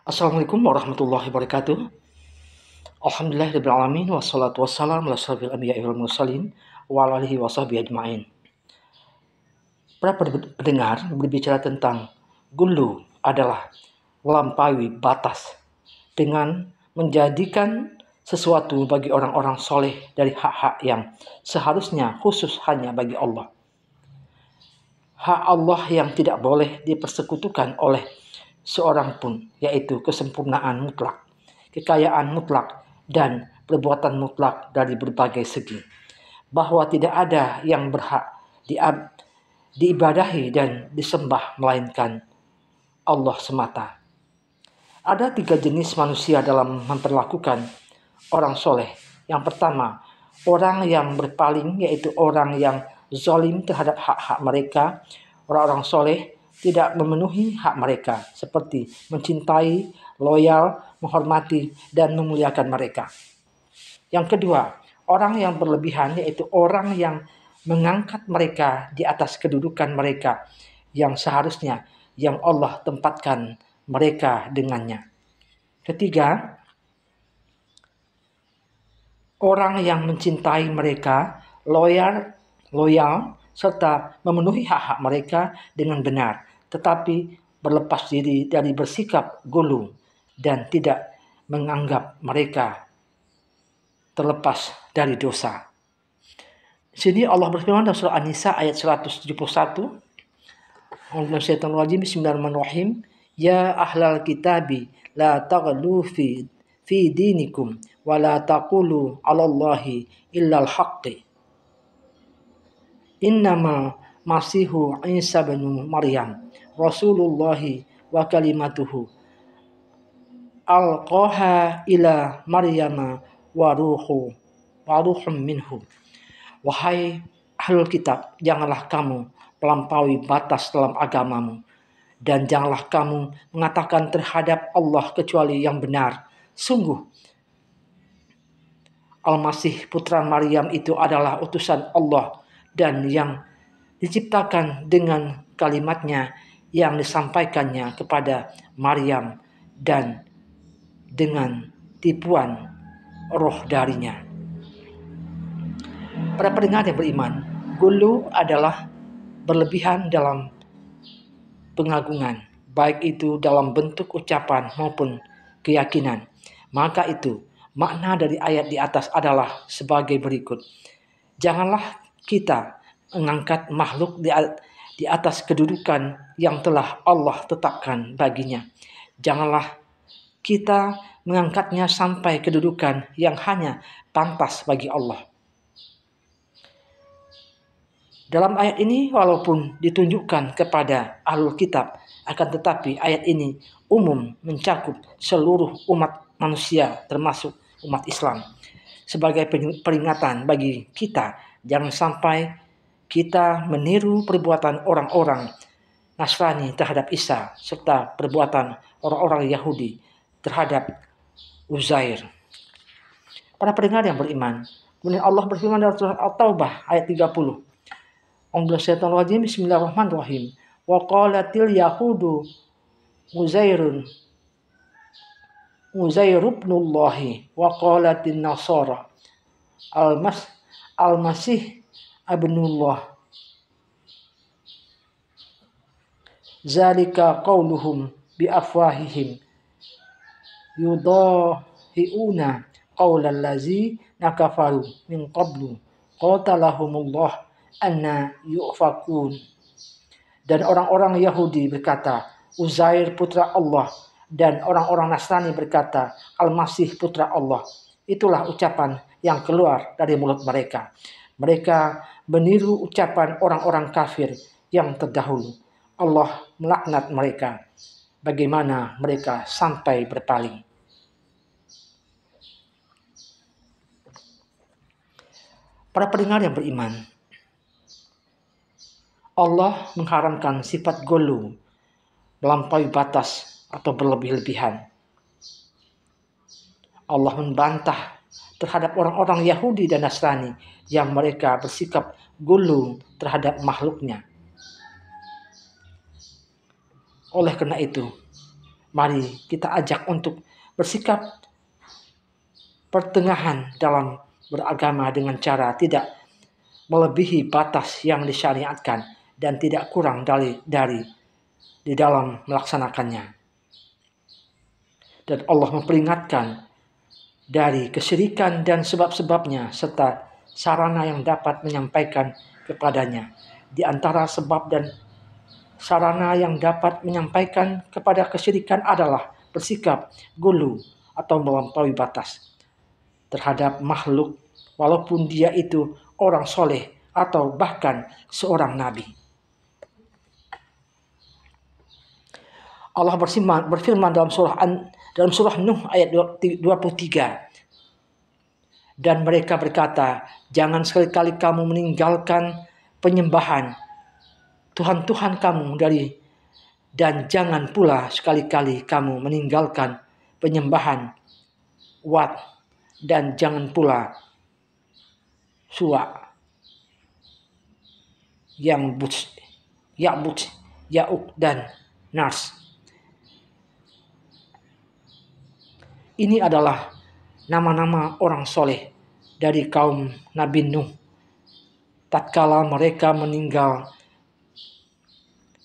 Assalamualaikum warahmatullahi wabarakatuh. Alhamdulillahirabbil alamin wassalatu wassalamu ala asyrofil anbiya'i wal mursalin wa ala alihi washabbihi ajmain. Para pendengar, berbicara tentang gulu adalah melampaui batas dengan menjadikan sesuatu bagi orang-orang soleh dari hak-hak yang seharusnya khusus hanya bagi Allah. Hak Allah yang tidak boleh dipersekutukan oleh seorang pun, yaitu kesempurnaan mutlak, kekayaan mutlak, dan perbuatan mutlak dari berbagai segi. Bahwa tidak ada yang berhak diibadahi dan disembah melainkan Allah semata. Ada 3 jenis manusia dalam memperlakukan orang soleh. Yang pertama, orang yang berpaling, yaitu orang yang zalim terhadap hak-hak mereka. Orang-orang soleh tidak memenuhi hak mereka, seperti mencintai, loyal, menghormati, dan memuliakan mereka. Yang kedua, orang yang berlebihan, yaitu orang yang mengangkat mereka di atas kedudukan mereka yang seharusnya yang Allah tempatkan mereka dengannya. Ketiga, orang yang mencintai mereka, loyal, serta memenuhi hak-hak mereka dengan benar, tetapi berlepas diri dari bersikap gulu dan tidak menganggap mereka terlepas dari dosa. Di sini Allah berfirman dalam surah An-Nisa ayat 171. Bismillahirrahmanirrahim. Ya ahlal kitabi la taghlu fi dinikum wa la taqulu 'alallahi illal haqqi. Innama masihu Isa bin Maryam Rasulullahi wa kalimatuhu alqaha ila Maryama wa ruhum minhu. Wahai ahlul kitab, janganlah kamu melampaui batas dalam agamamu, dan janganlah kamu mengatakan terhadap Allah kecuali yang benar. Sungguh, Al-Masih putra Maryam itu adalah utusan Allah dan yang diciptakan dengan kalimatnya yang disampaikannya kepada Maryam dan dengan tipuan roh darinya. Para pendengar yang beriman, gulu adalah berlebihan dalam pengagungan, baik itu dalam bentuk ucapan maupun keyakinan. Maka itu, makna dari ayat di atas adalah sebagai berikut. Janganlah kita mengangkat makhluk di atas kedudukan yang telah Allah tetapkan baginya. Janganlah kita mengangkatnya sampai kedudukan yang hanya pantas bagi Allah. Dalam ayat ini walaupun ditunjukkan kepada ahlul kitab, akan tetapi ayat ini umum mencakup seluruh umat manusia termasuk umat Islam. Sebagai peringatan bagi kita, jangan sampai kita meniru perbuatan orang-orang Nasrani terhadap Isa serta perbuatan orang-orang Yahudi terhadap Uzair. Para pendengar yang beriman, kemudian Allah berfirman dalam surah At-Taubah ayat 30. Bismillahirrahmanirrahim. Wa qalatil yahudu Uzair ibnullahi wa qalatin nasara al-masih ibnullah. Zalika qauluhum bi afwahihim yudahiuna qaulal ladzina kafaru min qablu qatalahumullah anna yu'fakun. Dan orang-orang Yahudi berkata, Uzair putra Allah, dan orang-orang Nasrani berkata, Al-Masih putra Allah. Itulah ucapan yang keluar dari mulut mereka. Mereka meniru ucapan orang-orang kafir yang terdahulu. Allah melaknat mereka. Bagaimana mereka sampai berpaling. Para pendengar yang beriman, Allah mengharamkan sifat gulu, melampaui batas atau berlebih-lebihan. Allah membantah terhadap orang-orang Yahudi dan Nasrani yang mereka bersikap gulu terhadap makhluknya. Oleh karena itu, Mari kita ajak untuk bersikap pertengahan dalam beragama dengan cara tidak melebihi batas yang disyariatkan dan tidak kurang dari di dalam melaksanakannya. Dan Allah memperingatkan dari kesyirikan dan sebab-sebabnya serta sarana yang dapat menyampaikan kepadanya. Di antara sebab dan sarana yang dapat menyampaikan kepada kesyirikan adalah bersikap gulu atau melampaui batas terhadap makhluk walaupun dia itu orang soleh atau bahkan seorang nabi. Allah berfirman dalam surah Nuh ayat 23. Dan mereka berkata, jangan sekali-kali kamu meninggalkan penyembahan Tuhan-Tuhan kamu dan jangan pula sekali-kali kamu meninggalkan penyembahan Wat dan jangan pula Suwa, Ya'bud, Ya'uk dan Nars. Ini adalah nama-nama orang soleh dari kaum Nabi Nuh. Tatkala mereka meninggal,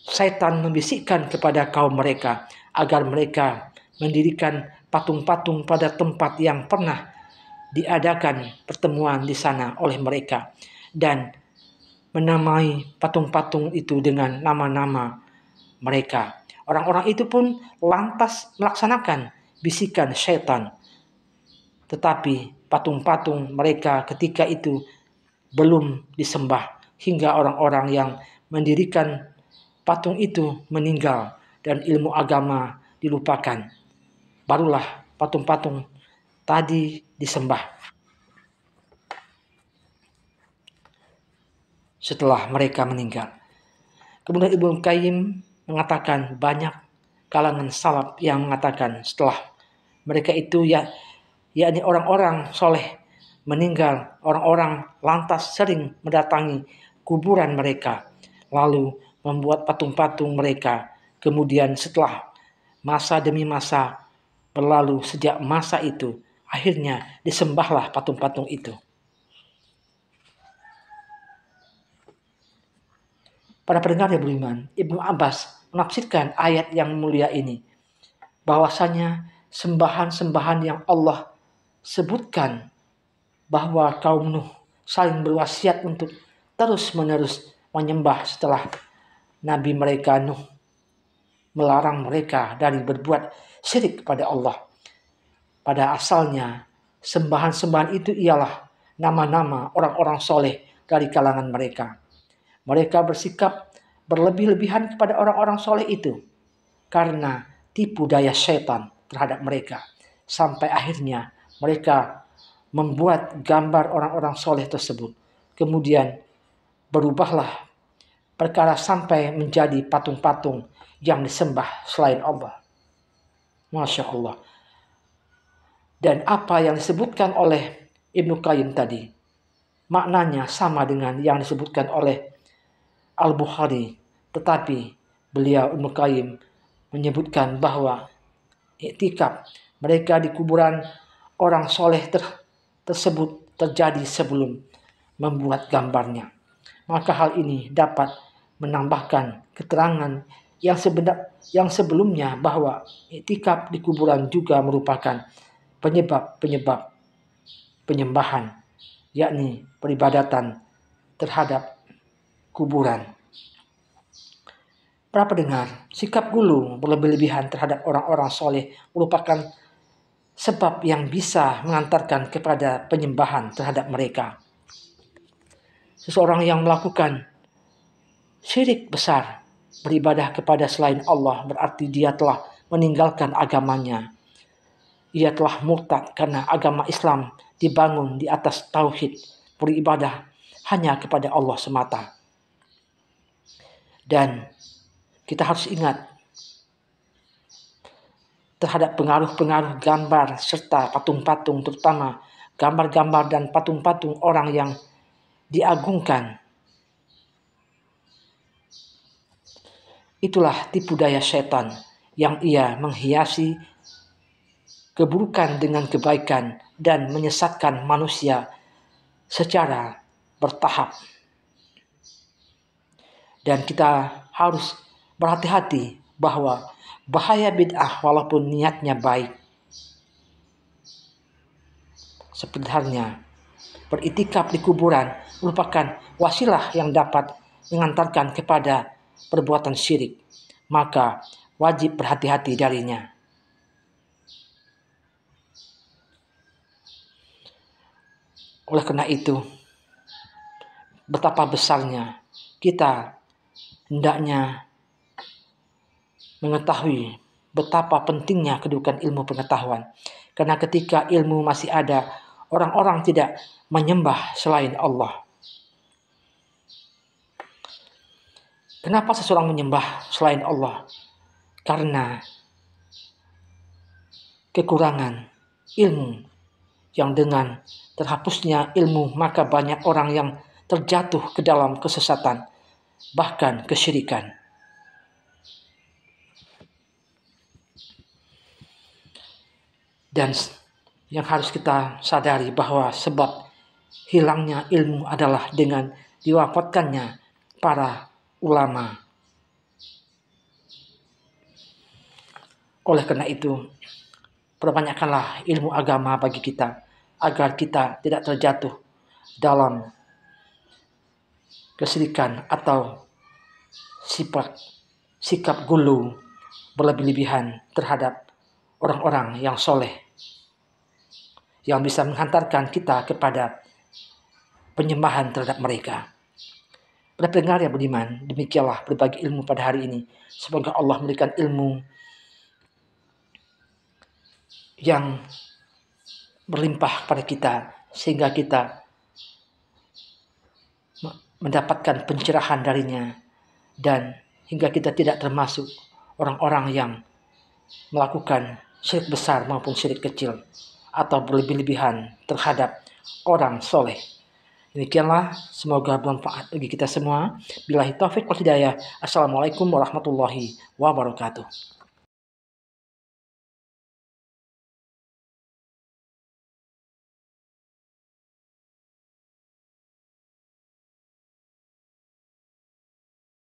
Setan membisikkan kepada kaum mereka agar mereka mendirikan patung-patung pada tempat yang pernah diadakan pertemuan di sana oleh mereka dan menamai patung-patung itu dengan nama-nama mereka. Orang-orang itu pun lantas melaksanakan bisikan setan. Tetapi patung-patung mereka ketika itu belum disembah hingga orang-orang yang mendirikan patung itu meninggal dan ilmu agama dilupakan. Barulah patung-patung tadi disembah. Setelah mereka meninggal. Kemudian Ibnu Qayyim mengatakan banyak kalangan salaf yang mengatakan setelah mereka itu yakni orang-orang soleh meninggal, orang-orang lantas sering mendatangi kuburan mereka, lalu membuat patung-patung mereka. Kemudian setelah masa demi masa berlalu sejak masa itu, akhirnya disembahlah patung-patung itu. Para pendengar yang beriman, Ibnu Abbas menafsirkan ayat yang mulia ini, bahwasanya sembahan-sembahan yang Allah sebutkan bahwa kaum Nuh saling berwasiat untuk terus-menerus menyembah setelah Nabi mereka Nuh melarang mereka dari berbuat syirik kepada Allah. Pada asalnya, sembahan-sembahan itu ialah nama-nama orang-orang soleh dari kalangan mereka. Mereka bersikap berlebih-lebihan kepada orang-orang soleh itu karena tipu daya setan terhadap mereka. Sampai akhirnya mereka membuat gambar orang-orang soleh tersebut. Kemudian berubahlah perkara sampai menjadi patung-patung yang disembah selain Allah. Masya Allah. Dan apa yang disebutkan oleh Ibnu Qayyim tadi, maknanya sama dengan yang disebutkan oleh Al-Bukhari. Tetapi beliau Ibnu Qayyim menyebutkan bahwa iktikaf mereka di kuburan orang soleh tersebut terjadi sebelum membuat gambarnya. Maka hal ini dapat menambahkan keterangan yang sebelumnya bahwa iktikaf di kuburan juga merupakan penyebab penyembahan, yakni peribadatan terhadap kuburan. Para pendengar, sikap gulu berlebih-lebihan terhadap orang-orang soleh merupakan sebab yang bisa mengantarkan kepada penyembahan terhadap mereka. Seseorang yang melakukan syirik besar, beribadah kepada selain Allah, berarti dia telah meninggalkan agamanya. Ia telah murtad karena agama Islam dibangun di atas tauhid, beribadah hanya kepada Allah semata. Dan kita harus ingat terhadap pengaruh-pengaruh gambar serta patung-patung, terutama gambar-gambar dan patung-patung orang yang diagungkan. Itulah tipu daya setan yang ia menghiasi keburukan dengan kebaikan dan menyesatkan manusia secara bertahap. Dan kita harus berhati-hati bahwa bahaya bid'ah walaupun niatnya baik. Seperti halnya beritikaf di kuburan merupakan wasilah yang dapat mengantarkan kepada perbuatan syirik, maka wajib berhati-hati darinya. Oleh karena itu, betapa besarnya kita hendaknya mengetahui betapa pentingnya kedudukan ilmu pengetahuan. Karena ketika ilmu masih ada, orang-orang tidak menyembah selain Allah. Kenapa seseorang menyembah selain Allah? Karena kekurangan ilmu. Yang dengan terhapusnya ilmu, maka banyak orang yang terjatuh ke dalam kesesatan, bahkan kesyirikan. Dan yang harus kita sadari bahwa sebab hilangnya ilmu adalah dengan diwafatkannya para ulama. Oleh karena itu, perbanyakkanlah ilmu agama bagi kita, agar kita tidak terjatuh dalam kesyirikan atau sikap gulu berlebih-lebihan terhadap orang-orang yang soleh, yang bisa menghantarkan kita kepada penyembahan terhadap mereka. Para pendengar yang budiman, demikianlah berbagi ilmu pada hari ini. Semoga Allah memberikan ilmu yang berlimpah pada kita, sehingga kita mendapatkan pencerahan darinya, dan hingga kita tidak termasuk orang-orang yang melakukan syirik besar maupun syirik kecil atau berlebih-lebihan terhadap orang soleh. Demikianlah, semoga bermanfaat bagi kita semua. Billahi taufiq wal hidayah. Assalamualaikum warahmatullahi wabarakatuh.